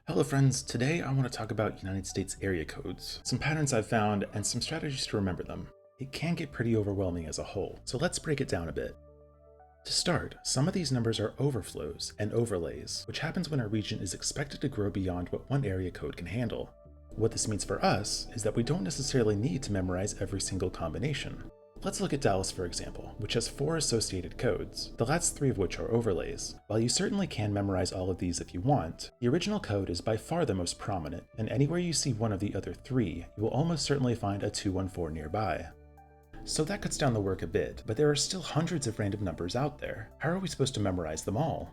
Hello friends, today I want to talk about United States area codes, some patterns I've found, and some strategies to remember them. It can get pretty overwhelming as a whole, so let's break it down a bit. To start, some of these numbers are overflows and overlays, which happens when a region is expected to grow beyond what one area code can handle. What this means for us is that we don't necessarily need to memorize every single combination. Let's look at Dallas for example, which has 4 associated codes, the last 3 of which are overlays. While you certainly can memorize all of these if you want, the original code is by far the most prominent, and anywhere you see one of the other 3, you will almost certainly find a 214 nearby. So that cuts down the work a bit, but there are still hundreds of random numbers out there. How are we supposed to memorize them all?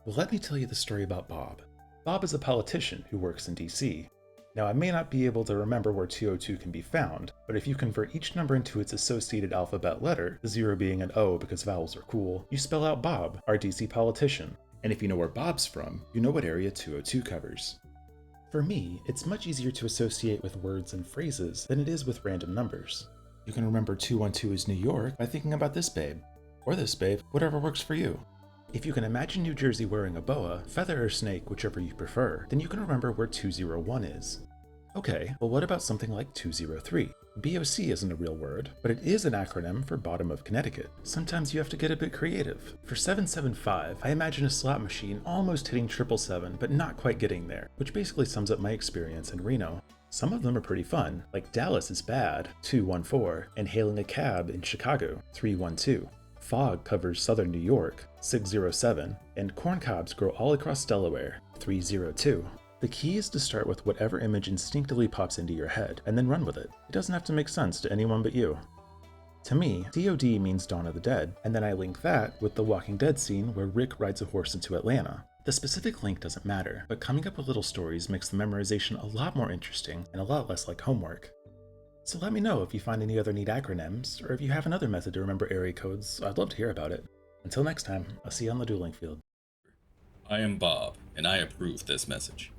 Well, let me tell you the story about Bob. Bob is a politician who works in DC. Now, I may not be able to remember where 202 can be found, but if you convert each number into its associated alphabet letter, the 0 being an O because vowels are cool, you spell out Bob, our DC politician. And if you know where Bob's from, you know what area 202 covers. For me, it's much easier to associate with words and phrases than it is with random numbers. You can remember 212 is New York by thinking about this babe, or this babe, whatever works for you. If you can imagine New Jersey wearing a boa, feather or snake, whichever you prefer, then you can remember where 201 is. Okay, well what about something like 203? BOC isn't a real word, but it is an acronym for Bottom of Connecticut. Sometimes you have to get a bit creative. For 775, I imagine a slot machine almost hitting 777, but not quite getting there, which basically sums up my experience in Reno. Some of them are pretty fun, like Dallas is bad, 214, and hailing a cab in Chicago, 312. Fog covers southern New York, 607, and corncobs grow all across Delaware, 302. The key is to start with whatever image instinctively pops into your head, and then run with it. It doesn't have to make sense to anyone but you. To me, DOD means Dawn of the Dead, and then I link that with the Walking Dead scene where Rick rides a horse into Atlanta. The specific link doesn't matter, but coming up with little stories makes the memorization a lot more interesting and a lot less like homework. So let me know if you find any other neat acronyms, or if you have another method to remember area codes. I'd love to hear about it. Until next time, I'll see you on the dueling field. I am Bob, and I approve this message.